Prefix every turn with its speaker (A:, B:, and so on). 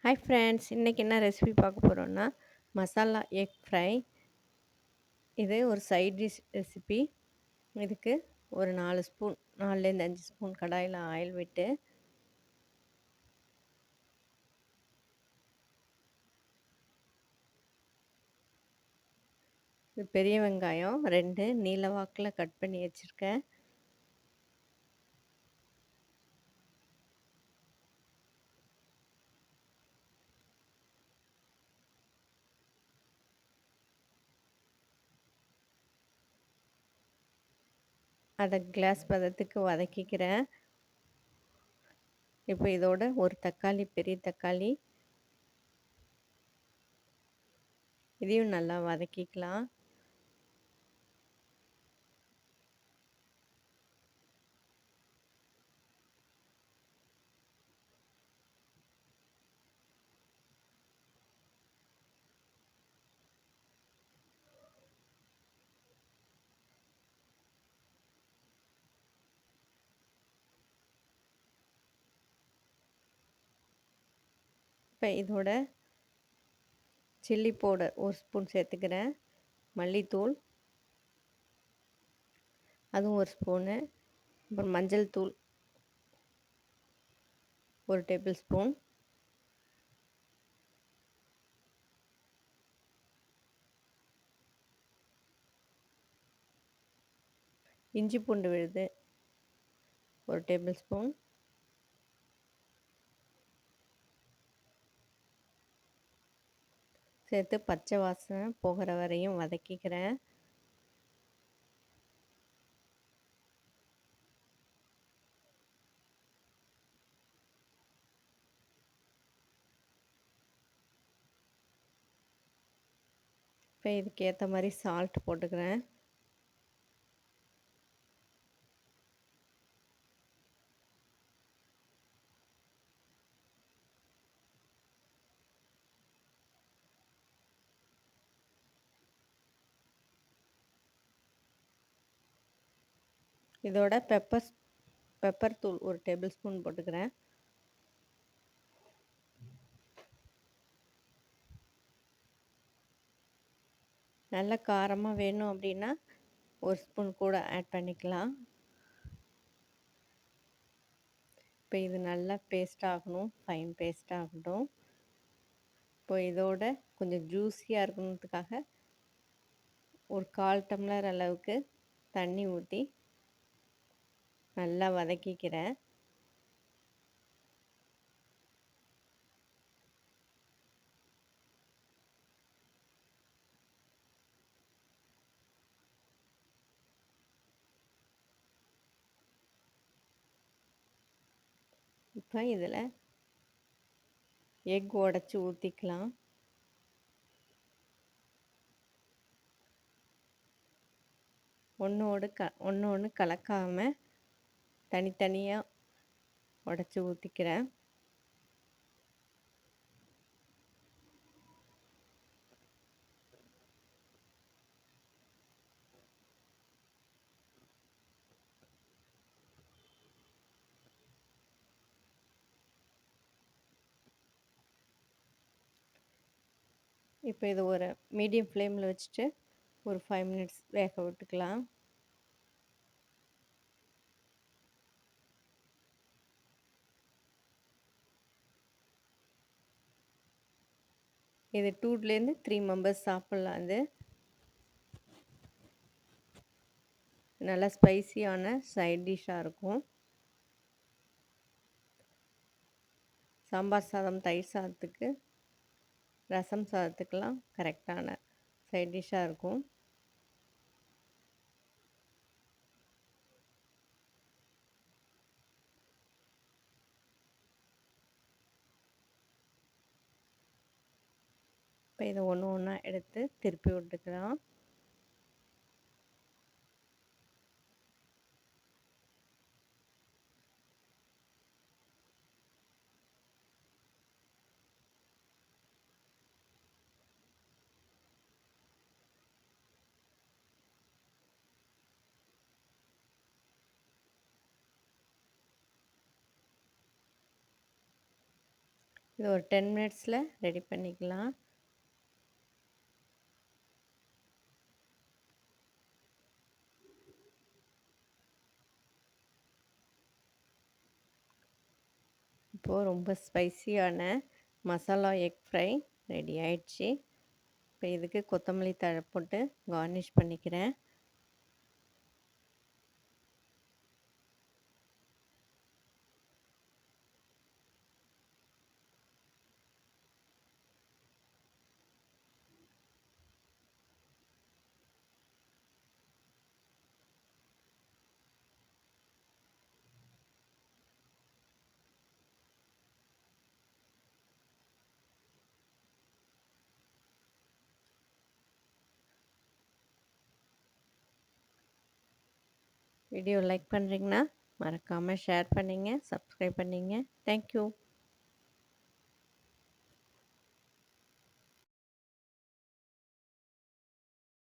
A: Hi friends, இன்னைக்கு என்ன recipe பார்க்க போறோம்னா, மசாலா எக் ஃப்ரை. இது ஒரு சைட் டிஷ் ரெசிபி. இதுக்கு ஒரு 4 ஸ்பூன் 4லேருந்து 5 ஸ்பூன் கடாயில் ஆயில் விட்டு, இது பெரிய வெங்காயம் 2 நீல வாக்கில் கட் பண்ணி வச்சுருக்கேன். அதை கிளாஸ் பதத்துக்கு வதக்கிக்கிறேன். இப்போ இதோட ஒரு தக்காளி, பெரிய தக்காளி, இதையும் நல்லா வதக்கிக்கலாம். இப்போ இதோட சில்லி பவுடர் ஒரு ஸ்பூன் சேர்த்துக்கிறேன். மல்லித்தூள் அதுவும் ஒரு ஸ்பூனு. அப்புறம் மஞ்சள் தூள் ஒரு டேபிள் ஸ்பூன். இஞ்சி பூண்டு விழுது ஒரு டேபிள் ஸ்பூன். சேர்த்து பச்சை வாசனை போகிற வரையும் வதக்கிக்கிறேன். இப்போ இதுக்கு ஏற்ற மாதிரி சால்ட் போட்டுக்கிறேன். இதோட பெப்பர் தூள் ஒரு டேபிள் ஸ்பூன் போட்டுக்கிறேன். நல்ல காரமாக வேணும் அப்படின்னா ஒரு ஸ்பூன் கூட ஆட் பண்ணிக்கலாம். இப்போ இது நல்லா பேஸ்ட் ஆகணும், ஃபைன் பேஸ்ட் ஆகட்டும். இப்போ இதோட கொஞ்சம் ஜூஸியாக இருக்கணுன்றதுக்காக ஒரு 1/4 டம்ளர் அளவுக்கு தண்ணி ஊற்றி நல்லா வதக்கிக்கிறேன். இப்போ இதில் எக் உடச்சி ஊற்றிக்கலாம். ஒன்று ஒன்று கலக்காமல் தனித்தனியாக உடச்சி ஊற்றிக்கிறேன். இப்போ இது ஒரு மீடியம் ஃப்ளேமில் வச்சுட்டு ஒரு 5 மினிட்ஸ் வேக விட்டுக்கலாம். இது 2லேருந்து 3 மெம்பர்ஸ் சாப்பிட்லாம். இது நல்லா ஸ்பைசியான சைட் டிஷ்ஷாக இருக்கும். சாம்பார் சாதம், தயிர் சாதத்துக்கு, ரசம் சாதத்துக்கெல்லாம் கரெக்டான சைட் டிஷ்ஷாக இருக்கும். இப்போ இதை ஒன்று ஒன்றா எடுத்து திருப்பி விட்டுக்கலாம். இது ஒரு 10 மினிட்ஸில் ரெடி பண்ணிக்கலாம். இப்போது ரொம்ப ஸ்பைசியான மசாலா எக் ஃப்ரை ரெடி ஆயிடுச்சு. இப்போ இதுக்கு கொத்தமல்லி தழை போட்டு கார்னிஷ் பண்ணிக்கிறேன். வீடியோ லைக் பண்ணுறீங்கன்னா மறக்காமல் ஷேர் பண்ணிங்க, சப்ஸ்கிரைப் பண்ணிங்க. தேங்க்யூ.